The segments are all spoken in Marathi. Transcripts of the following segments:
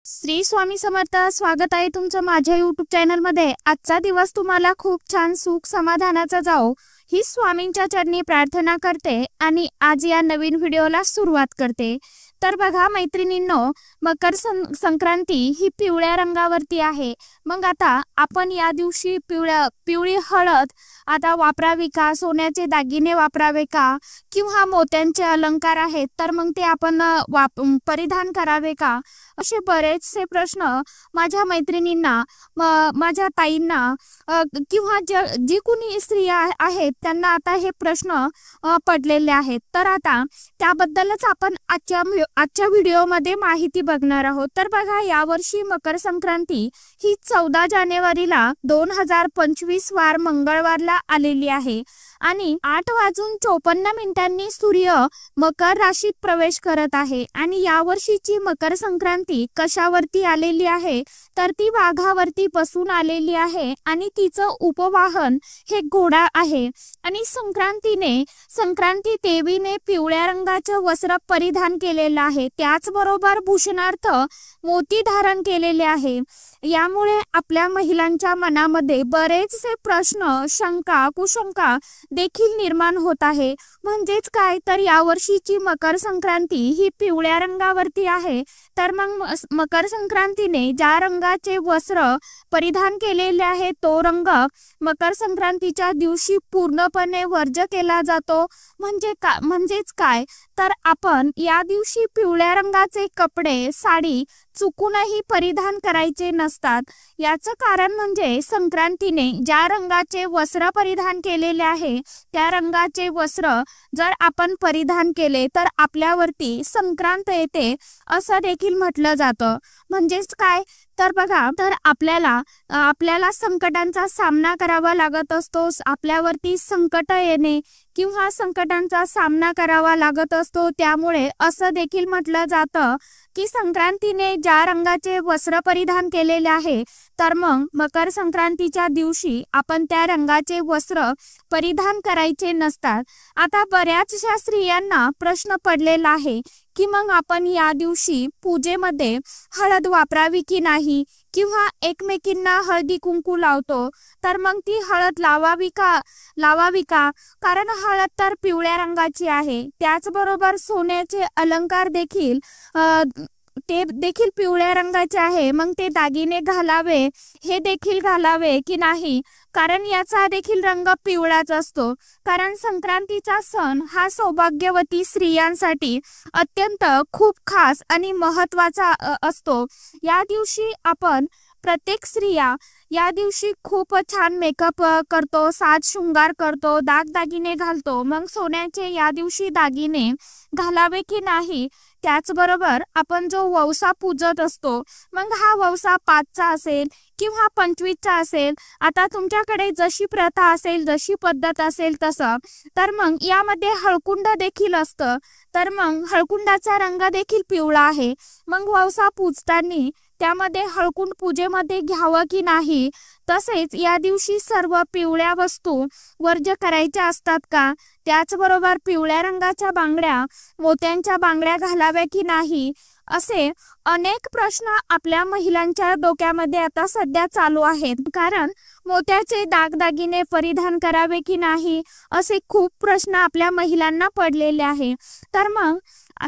श्री स्वामी समर्थ। स्वागत आहे तुमचं माझ्या YouTube चॅनल मध्ये। आजचा दिवस तुम्हाला खूप छान सुख समाधानाचा जाओ ही स्वामींच्या चरणी प्रार्थना करते आणि आज या नवीन व्हिडिओला सुरुवात करते। तर बघा मैत्रिणींनो, मकर संक्रांती ही पिवळ्या रंगावरती आहे। मग आता आपण या दिवशी पिवळी हळद आता वापरावी का, सोन्याचे दागिने वापरावे का, किंवा मोत्यांचे अलंकार आहेत तर मग ते आपण परिधान करावे का, असे बरेचसे प्रश्न माझ्या मैत्रिणींना, माझ्या ताईंना किंवा जी कोणी स्त्रिया आहेत त्यांना आता हे प्रश्न पडलेले आहेत। तर आता त्याबद्दलच आपण आजच्या व्हिडिओमध्ये माहिती बघणार आहोत। तर बघा, यावर्षी मकर संक्रांती ही 14 जानेवारीला 2025 वार मंगळवारला आलेली आहे आणि 8:54 सूर्य मकर राशीत प्रवेश करत आहे। आणि यावर्षीची मकर संक्रांती कशावरती आलेली आहे तर ती वाघावरती बसून आलेली आहे आणि तिचं उपवाहन हे घोडा आहे। आणि संक्रांती देवीने पिवळ्या रंगाचे वस्त्र परिधान केलेले आहे, त्याचबरोबर भूषणार्थ मोती धारण केलेले आहे। यामुळे आपल्या महिलांच्या मनामध्ये बरेचसे प्रश्न, शंका, कुशंका देखील निर्माण होत आहे। म्हणजेच काय तर यावर्षीची मकर संक्रांती ही पिवळ्या रंगावरती आहे, तर मग मकर संक्रांतीने ज्या रंगाचे वस्त्र परिधान केलेले आहे तो रंग मकर संक्रांतीच्या दिवशी पूर्णपणे वर्ज्य केला जातो। म्हणजेच काय तर आपण या दिवशी पिवळ्या रंगाचे कपडे, साडी चुकूनही परिधान करायचे नसतात। याचं कारण म्हणजे संक्रांतीने ज्या रंगाचे वस्त्र परिधान केलेले आहे त्या रंगाचे वस्त्र जर आपण परिधान केले तर आपल्यावरती संक्रांत येते असं देखील म्हटलं जातं। म्हणजेच काय तर बघा, तर आपल्याला संकटांचा सामना करावा लागत असतो, आपल्यावरती संकट येणे किंवा संकटांचा सामना करावा लागत असतो। त्यामुळे असं देखील म्हटलं जातं की संक्रांतीने ज्या रंगाचे वस्त्र परिधान केलेले आहे तर मग मकर संक्रांतीच्या दिवशी आपण त्या रंगाचे वस्त्र परिधान करायचे नसतात। आता बऱ्याचशा स्त्रियांना प्रश्न पडलेला आहे की मग आपण या दिवशी पूजेमध्ये हळद वापरावी की नाही, किंवा एकमेकींना हळदी कुंकू लावतो तर मग ती हळद लावावी का, कारण हळद तर पिवळ्या रंगाची आहे। त्याचबरोबर सोन्याचे अलंकार देखील ते देखील पिवळ्या रंगाचे आहे, मग ते दागिने घालावे, हे देखील घालावे की नाही, कारण याचा देखील रंग पिवळाच असतो। कारण संक्रांतीचा सण हा सौभाग्यवती स्त्रियांसाठी अत्यंत खूप खास आणि महत्त्वाचा असतो। या दिवशी आपण प्रत्येक स्त्रिया या दिवशी खूप छान मेकअप करतो, साज शृंगार करतो, दागदागिने घालतो। मग सोन्याचे या दिवशी दागिने घालावे की नाही, त्याचबरोबर आपण जो ववसा पूजत असतो मग हा ववसा 5चा असेल किंवा 25चा असेल, आता तुमच्याकडे जशी प्रथा असेल, जशी पद्धत असेल तसं, तर मग यामध्ये हळकुंड देखील असतं, तर मग हळकुंडाचा रंग देखील पिवळा आहे। मग ववसा पूजताना त्यामध्ये हळकुंड पूजेमध्ये घ्यावं की नाही, तसेच या दिवशी सर्व पिवळ्या वस्तू वर्ज्य करायच्या असतात का, त्याचबरोबर पिवळ्या रंगाच्या बांगड्या, मोत्यांच्या बांगड्या घालाव्या की नाही, असे अनेक प्रश्न आपल्या महिलांच्या डोक्यामध्ये आता सध्या चालू आहेत। कारण मोत्याचे दागदागिने परिधान करावे की नाही असे खूप प्रश्न आपल्या महिलांना पडलेले आहे। तर मग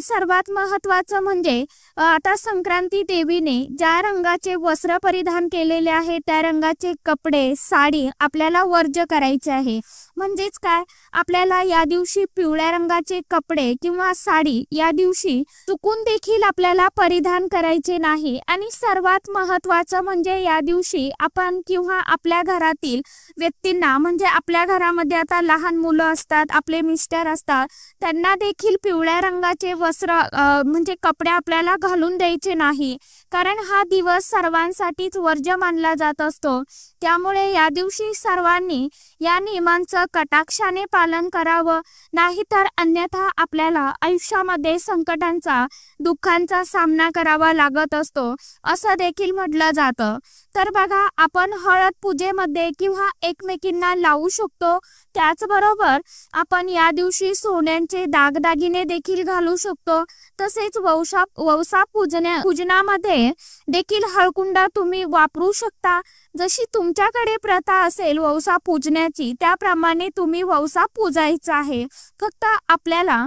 सर्वात महत्त्वाचं म्हणजे आता संक्रांती देवीने ज्या रंगाचे वस्त्र परिधान केलेले आहे त्या रंगाचे कपडे, साडी आपल्याला वर्ज्य करायचे आहे। म्हणजेच काय, आपल्याला या दिवशी पिवळ्या रंगाचे कपडे किंवा साडी या दिवशी चुकून देखील आपल्याला परिधान करायचे नाही। आणि सर्वात महत्त्वाचं म्हणजे या दिवशी आपण किंवा आपल्या घरातील व्यक्तींना, म्हणजे आपल्या घरामध्ये आता लहान मुलं असतात, आपले मिस्टर असतात, त्यांना देखील पिवळ्या रंगाचे वस्त्र म्हणजे कपडे आपल्याला घालून द्यायचे नाही, कारण हा दिवस सर्वांसाठीच वर्ज्य मानला जात असतो। त्यामुळे या दिवशी सर्वांनी या नियमांचं कटाक्षाने पालन करावं, नाहीतर अन्यथा आपल्याला आयुष्यामध्ये संकटांचा, दुःखांचा सामना करावा लागत असतो असं देखील म्हटलं जातं। तर बघा, आपण हळद पूजेमध्ये किंवा एकमेकींना लावू शकतो, त्याचबरोबर आपण या दिवशी सोन्यांचे दागदागिने देखील घालू शकतो। तसेच ववसा पूजनामध्ये प्रकारे देखील हळकुंड तुम्ही वापरू शकता। जशी तुमच्याकडे प्रथा असेल वौसा पूजण्याची त्याप्रमाणे तुम्ही वौसा पूजायचा आहे। फक्त आपल्याला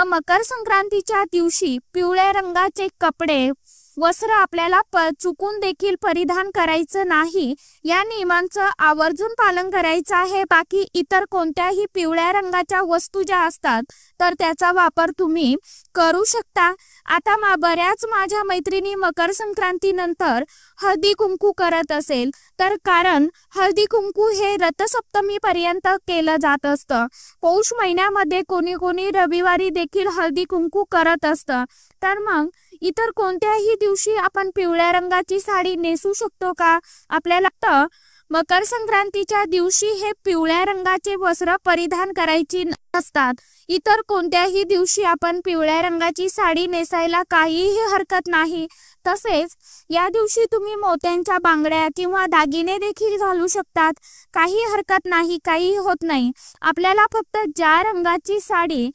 मकर संक्रांतीच्या दिवशी पिवळ्या रंगाचे कपडे वस्त्र आपल्याला चुकून देखील परिधान करायचं नाही। या नियमांचं आवर्जून पालन करायचं आहे। बाकी इतर कोणत्याही पिवळ्या रंगाच्या वस्तू ज्या असतात तर त्याचा वापर तुम्ही करू शकता। आता बऱ्याच माझ्या मैत्रिणी मकर संक्रांतीनंतर हळदी कुंकू करत असेल तर कारण हळदी कुंकू हे रथसप्तमी पर्यंत केलं जात असतं। पौष महिन्यामध्ये कोणी कोणी रविवारी देखील हळदी कुंकू करत असतं। तर मग इतर कोणत्याही दिवशी आपण पिवळ्या रंगाची साडी नेसू शकतो का? आपल्याला मकर संक्रांतीच्या दिवशी हे पिवळ्या रंगाचे वस्त्र परिधान करायची नसतात। इतर कोणत्याही दिवशी आपण पिवळ्या रंगाची साडी नेसायला काहीही हरकत नाही। तसेच या दिवशी तुम्ही मोत्यांच्या बांगड्या किंवा दागिने देखील घालू शकतात। काही हरकत नाही, काही होत नाही। आपल्याला फक्त ज्या रंगाची साडी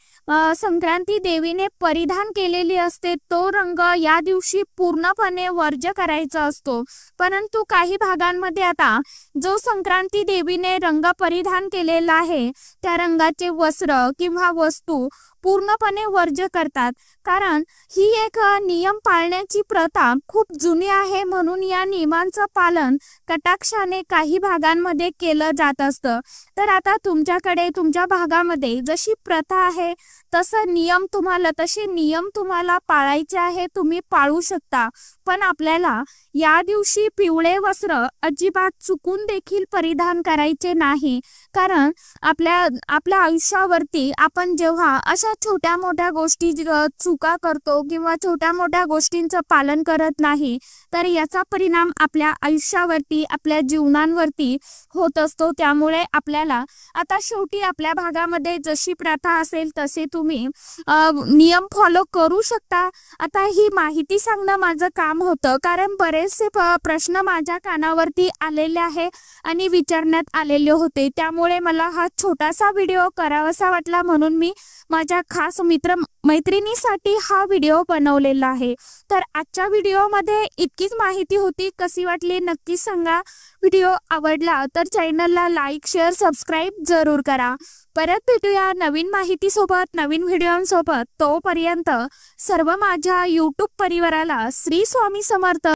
संक्रांती देवीने परिधान केलेली असते तो रंग या दिवशी पूर्णपणे वर्ज्य करायचा असतो। परंतु काही भागांमध्ये आता जो संक्रांती देवीने रंग परिधान केलेला आहे त्या रंगाचे वस्त्र किंवा वस्तू पूर्णपणे वर्ज्य करतात। कारण ही एक नियम पाळण्याची प्रथा खूप जुनी आहे, म्हणून या नियमांचं पालन कटाक्षाने काही भागांमध्ये केलं जात असतं। तर आता तुमच्याकडे तुमच्या भागामध्ये जशी प्रथा आहे तसे नियम तुम्हाला पाळायचे आहे, तुम्ही पाळू शकता। पण आपल्याला या दिवशी पिवळे वस्त्र अजिबात चुकून देखील परिधान करायचे नाही। कारण आपल्या आयुष्यावरती आपण जेव्हा अशा छोट्या मोठ्या गोष्टी चुका करतो किंवा छोट्या मोठ्या गोष्टींचं पालन करत नाही तर याचा परिणाम आपल्या आयुष्यावरती आपल्या जीवनांवरती होत असतो। त्यामुळे आपल्याला आता शेवटी आपल्या भागामध्ये जशी प्रथा असेल तसे तुम्ही नियम फॉलो करू शकता। आता ही माहिती सांगणं माझं काम होतं कारण बरेचसे प्रश्न माझ्या कानावरती आलेले आहे आणि विचारण्यात आलेले होते। त्यामुळे मला हा छोटासा व्हिडिओ करावासा वाटला, म्हणून मी माझ्या खास मैत्रिणीसाठी हा व्हिडिओ बनवलेला आहे। तर आजच्या व्हिडिओमध्ये इतकीच माहिती होती। कशी वाटली नक्की सांगा। व्हिडिओ आवडला तर चॅनलला लाईक शेअर सबस्क्राईब जरूर करा। परत भेटूया नवीन माहितीसोबत नवीन व्हिडिओंसोबत। तोपर्यंत सर्व माझ्या यूट्यूब परिवाराला श्री स्वामी समर्थ।